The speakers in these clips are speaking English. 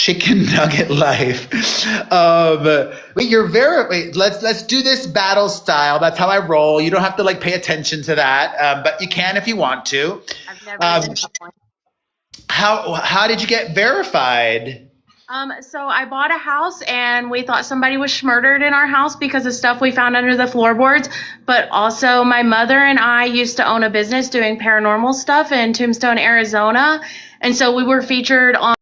chicken nugget life. Wait, let's do this battle style. That's how I roll. You don't have to like pay attention to that, but you can if you want to. I've never Um, been to one. how did you get verified? So I bought a house and we thought somebody was murdered in our house because of stuff we found under the floorboards. But also my mother and I used to own a business doing paranormal stuff in Tombstone, Arizona. And so we were featured on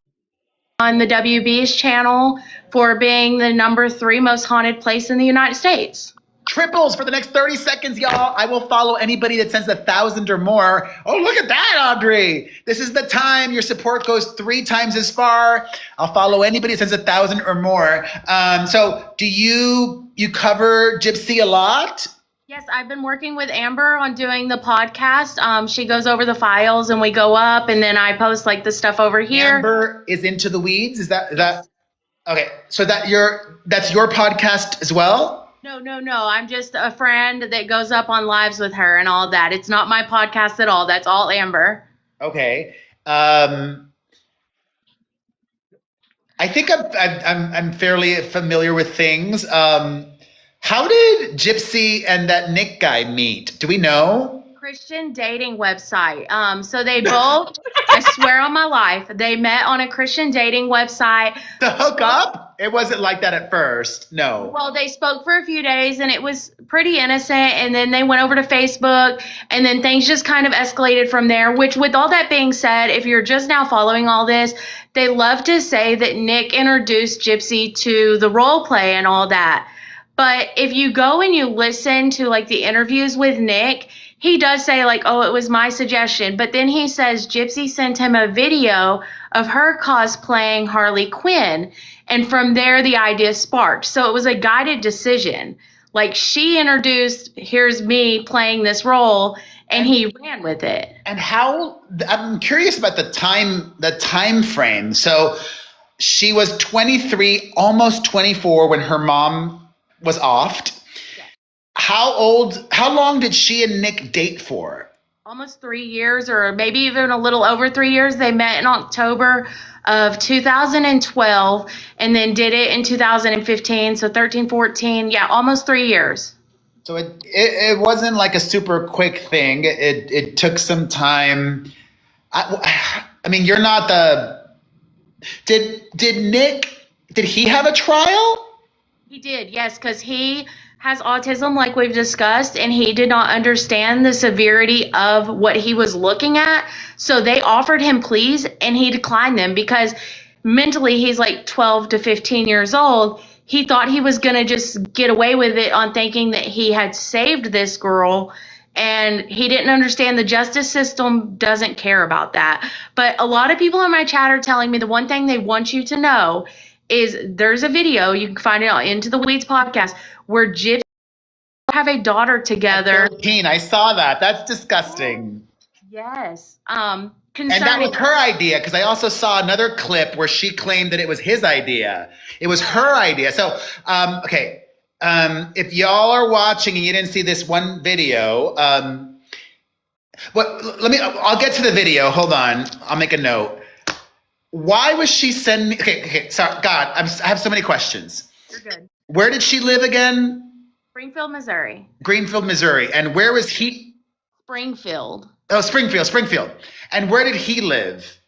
the WB's channel for being the #3 most haunted place in the United States. Triples for the next 30 seconds, y'all. I will follow anybody that sends 1,000 or more. Oh, look at that, Audrey. This is the time. Your support goes 3 times as far. I'll follow anybody that sends 1,000 or more. So do you cover Gypsy a lot? Yes, I've been working with Amber on doing the podcast. She goes over the files and we go up and then I post like the stuff over here. Amber is Into the Weeds. Is that okay? So that's your podcast as well? No. I'm just a friend that goes up on lives with her and all that. It's not my podcast at all. That's all Amber. Okay. I think I'm fairly familiar with things. How did Gypsy and that Nick guy meet? Do we know? Christian dating website. So they both, I swear on my life, they met on a Christian dating website. To hook up? It wasn't like that at first. No. Well, they spoke for a few days and it was pretty innocent. And then they went over to Facebook and then things just kind of escalated from there, which with all that being said, if you're just now following all this, they love to say that Nick introduced Gypsy to the role play and all that. But if you go and you listen to like the interviews with Nick, he does say like, oh, it was my suggestion. But then he says Gypsy sent him a video of her cosplaying Harley Quinn. And from there, the idea sparked. So it was a guided decision. Like she introduced, here's me playing this role, and he ran with it. And I'm curious about the time frame. So she was 23, almost 24 when her mom was offed. How long did she and Nick date for? Almost 3 years, or maybe even a little over 3 years. They met in October of 2012 and then did it in 2015. So 13, 14. Yeah, almost 3 years. So it wasn't like a super quick thing. It took some time. I mean, you're not did Nick, did he have a trial? He did, yes, because he has autism like we've discussed, and he did not understand the severity of what he was looking at. So they offered him pleas and he declined them because mentally he's like 12 to 15 years old. He thought he was going to just get away with it on thinking that he had saved this girl, and he didn't understand the justice system doesn't care about that. But a lot of people in my chat are telling me the one thing they want you to know is there's a video, you can find it on Into the Weeds podcast, where Gypsy have a daughter together. 13, I saw that. That's disgusting. Yes. And that was her idea, because I also saw another clip where she claimed that it was his idea. It was her idea. So, okay, if y'all are watching and you didn't see this one video, I'll get to the video. Hold on. I'll make a note. Why was she sending? Okay. Sorry, God, I have so many questions. You're good. Where did she live again? Springfield, Missouri. Greenfield, Missouri. And where was he? Springfield. Oh, Springfield. And where did he live?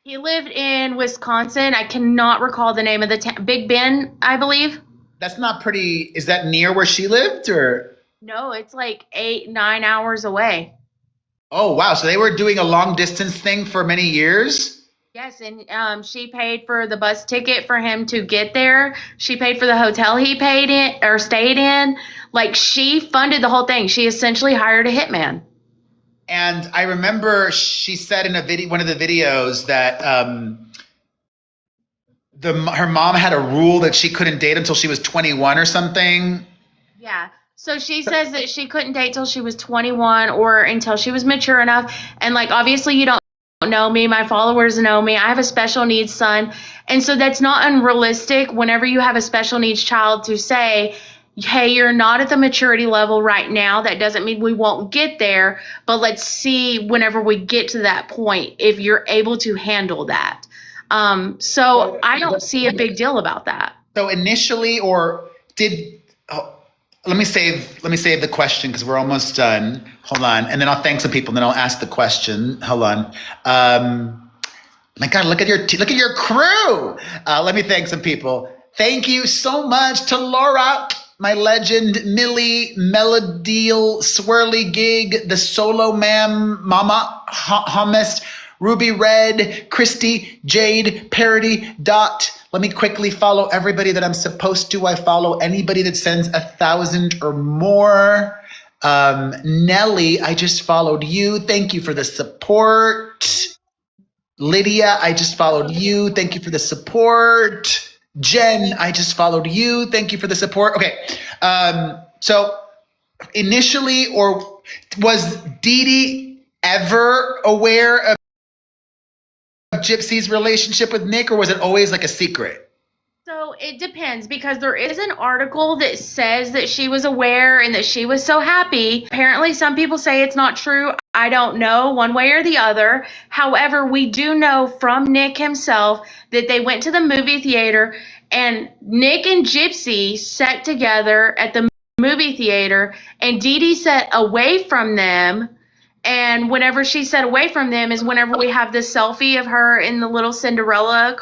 He lived in Wisconsin. I cannot recall the name of the town. Big Bend, I believe. That's not pretty. Is that near where she lived, or? No, it's like 8-9 hours away. Oh, wow. So they were doing a long distance thing for many years? Yes, and she paid for the bus ticket for him to get there. She paid for the hotel he paid in or stayed in. Like, she funded the whole thing. She essentially hired a hitman. And I remember she said in one of the videos that her mom had a rule that she couldn't date until she was 21 or something. Yeah. So she says that she couldn't date till she was 21 or until she was mature enough. And like, obviously you don't know me. My followers know me. I have a special needs son. And so that's not unrealistic whenever you have a special needs child to say, hey, you're not at the maturity level right now. That doesn't mean we won't get there, but let's see whenever we get to that point if you're able to handle that. So I don't see a big deal about that. So initially, or did let me save the question because we're almost done. Hold on, and then I'll thank some people, and then I'll ask the question. Hold on. My God, look at your crew. Let me thank some people. Thank you so much to Laura, my legend, Millie, Melodiel, Swirly Gig, the Solo Ma'am, Mama Hummus, Ruby Red, Christy, Jade, Parody, Dot. Let me quickly follow everybody that I'm supposed to. I follow anybody that sends 1,000 or more. Nelly, I just followed you. Thank you for the support. Lydia, I just followed you. Thank you for the support. Jen, I just followed you. Thank you for the support. Okay. So initially, or was Dee Dee ever aware of Gypsy's relationship with Nick, or was it always like a secret? So it depends because there is an article that says that she was aware and that she was so happy. Apparently, some people say it's not true. I don't know one way or the other. However, we do know from Nick himself that they went to the movie theater and Nick and Gypsy sat together at the movie theater and Dee Dee sat away from them. And whenever she sat away from them is whenever we have this selfie of her in the little Cinderella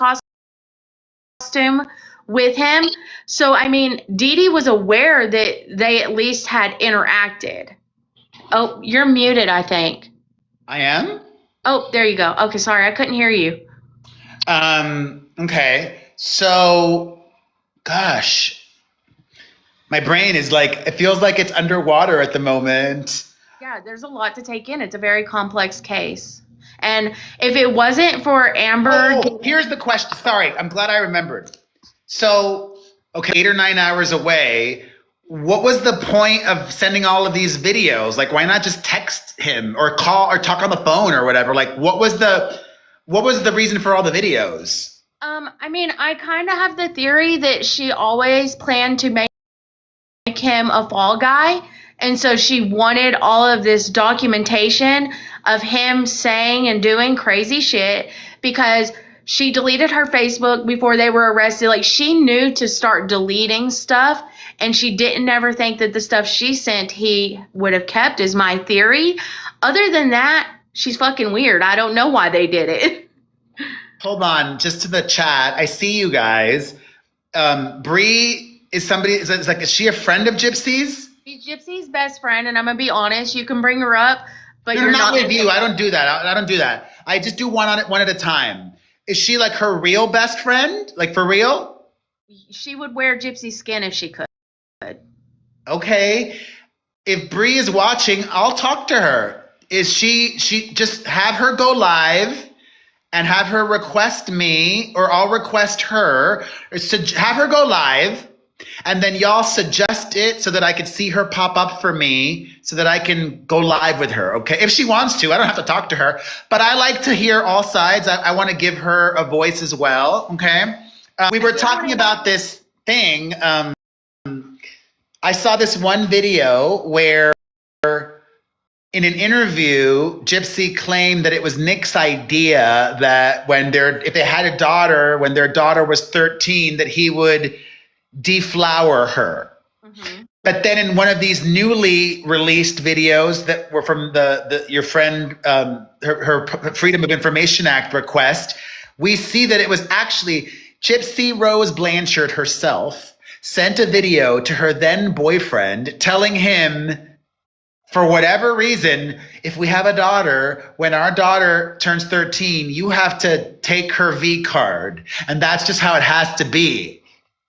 costume with him. So, I mean, Dee Dee was aware that they at least had interacted. Oh, you're muted, I think. I am? Oh, there you go. Okay, sorry, I couldn't hear you. Okay. So, gosh, my brain is like, it feels like it's underwater at the moment. Yeah, there's a lot to take in. It's a very complex case. And if it wasn't for Amber... Oh, here's the question. Sorry, I'm glad I remembered. So, okay, 8 or 9 hours away. What was the point of sending all of these videos? Like, why not just text him or call or talk on the phone or whatever? Like, what was the reason for all the videos? I mean, I kind of have the theory that she always planned to make him a fall guy. And so she wanted all of this documentation of him saying and doing crazy shit because she deleted her Facebook before they were arrested. Like, she knew to start deleting stuff, and she didn't ever think that the stuff she sent he would have kept, is my theory. Other than that, she's fucking weird. I don't know why they did it. Hold on, just to the chat. I see you guys. Bree is somebody, is she a friend of Gypsy's? She's Gypsy's best friend, and I'm gonna be honest, you can bring her up, but No, you're not not with you. I don't do that. I don't do that. I just do one at a time. Is she like her real best friend? Like for real? She would wear Gypsy skin if she could. Okay. If Bree is watching, I'll talk to her. Is she just have her go live and have her request me, or I'll request her, or have her go live, and then y'all suggest it so that I could see her pop up for me so that I can go live with her, okay? If she wants to, I don't have to talk to her, but I like to hear all sides. I want to give her a voice as well, okay? We were talking about this thing. I saw this one video where in an interview, Gypsy claimed that it was Nick's idea that if they had a daughter, when their daughter was 13, that he would deflower her. Mm-hmm. But then in one of these newly released videos that were from your friend, her Freedom of Information Act request, we see that it was actually Gypsy Rose Blanchard herself sent a video to her then boyfriend telling him, for whatever reason, if we have a daughter, when our daughter turns 13, you have to take her V card. And that's just how it has to be.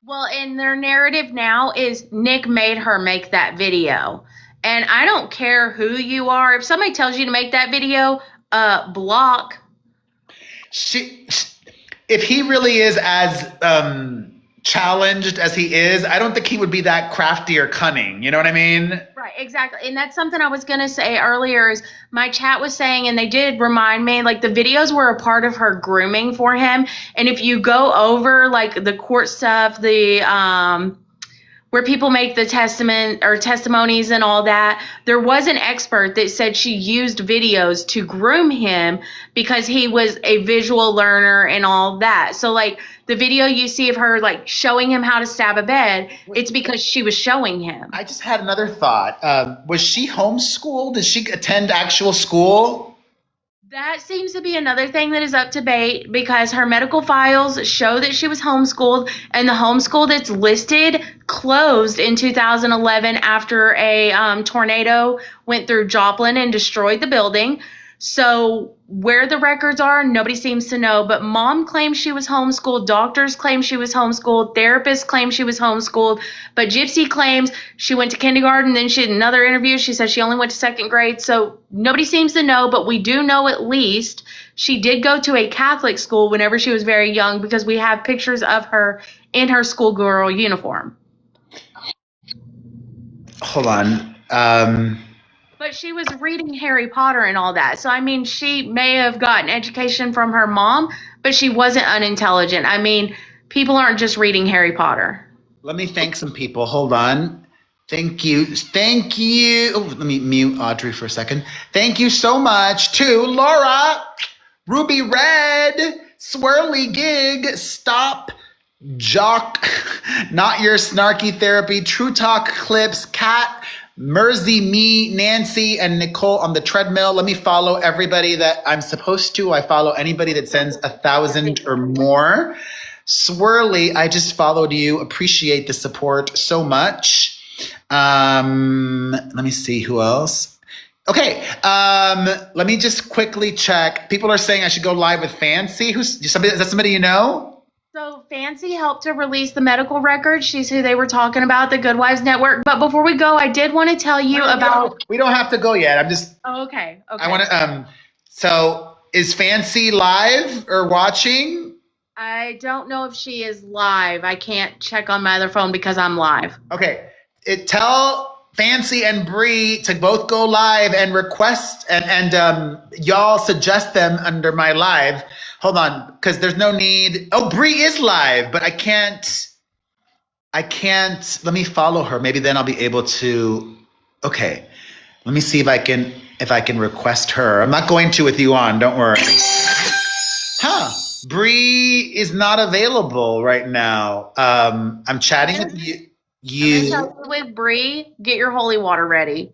Well, and their narrative now is Nick made her make that video. And I don't care who you are. If somebody tells you to make that video, block. If he really is as challenged as he is, I don't think he would be that crafty or cunning. You know what I mean? Right, exactly. And that's something I was going to say earlier is my chat was saying, and they did remind me, like, the videos were a part of her grooming for him. And if you go over, like, the court stuff, the where people make the testament or testimonies and all that. There was an expert that said she used videos to groom him because he was a visual learner and all that. So like the video you see of her like showing him how to stab a bed, it's because she was showing him. I just had another thought. Was she homeschooled? Did she attend actual school? That seems to be another thing that is up to debate because her medical files show that she was homeschooled, and the homeschool that's listed closed in 2011 after a tornado went through Joplin and destroyed the building. So where the records are, nobody seems to know. But mom claims she was homeschooled. Doctors claim she was homeschooled. Therapists claim she was homeschooled. But Gypsy claims she went to kindergarten. Then she had another interview. She said she only went to second grade. So nobody seems to know. But we do know at least she did go to a Catholic school whenever she was very young because we have pictures of her in her schoolgirl uniform. Hold on. But she was reading Harry Potter and all that. So, I mean, she may have gotten education from her mom, but she wasn't unintelligent. I mean, people aren't just reading Harry Potter. Let me thank some people. Hold on. Thank you. Thank you. Oh, let me mute Audrey for a second. Thank you so much to Laura, Ruby Red, Swirly Gig, Stop, Jock, Not Your Snarky Therapy, True Talk Clips, Kat, Mersey, me, Nancy, and Nicole on the treadmill. Let me follow everybody that I'm supposed to. I follow anybody that sends 1,000 or more. Swirly, I just followed you. Appreciate the support so much. Let me see who else. Okay, let me just quickly check. People are saying I should go live with Fancy. Is that somebody you know? So Fancy helped to release the medical records. She's who they were talking about, the Good Wives Network. But before we go, I did want to tell you about. We don't have to go yet. I'm just. Oh, okay. Okay. I want to. So is Fancy live or watching? I don't know if she is live. I can't check on my other phone because I'm live. Okay. Tell Fancy and Bree to both go live and request and y'all suggest them under my live. Hold on, because there's no need. Oh, Bree is live, but I can't. Let me follow her. Maybe then I'll be able to. Okay. Let me see if I can request her. I'm not going to with you on. Don't worry. Huh. Bree is not available right now. I'm chatting with you. With Bree, get your holy water ready.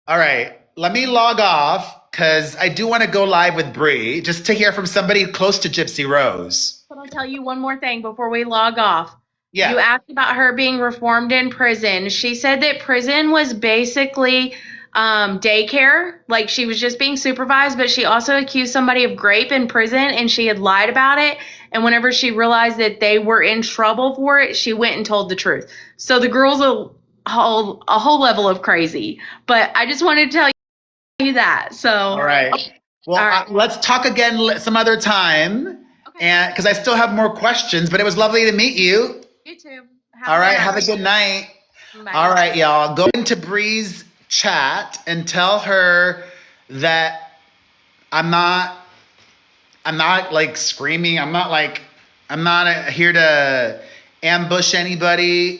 All right. Let me log off because I do want to go live with Bree just to hear from somebody close to Gypsy Rose. But I'll tell you one more thing before we log off. Yeah. You asked about her being reformed in prison. She said that prison was basically daycare, like she was just being supervised, but she also accused somebody of rape in prison and she had lied about it. And whenever she realized that they were in trouble for it, she went and told the truth. So the girl's a whole level of crazy. But I just wanted to tell you that. So all right. Well, all right. Let's talk again some other time. Okay. And because I still have more questions, but it was lovely to meet you. You too. All right. Have a good night. Bye. All right, y'all. Go into Bree's chat and tell her that I'm not like screaming. I'm not here to ambush anybody.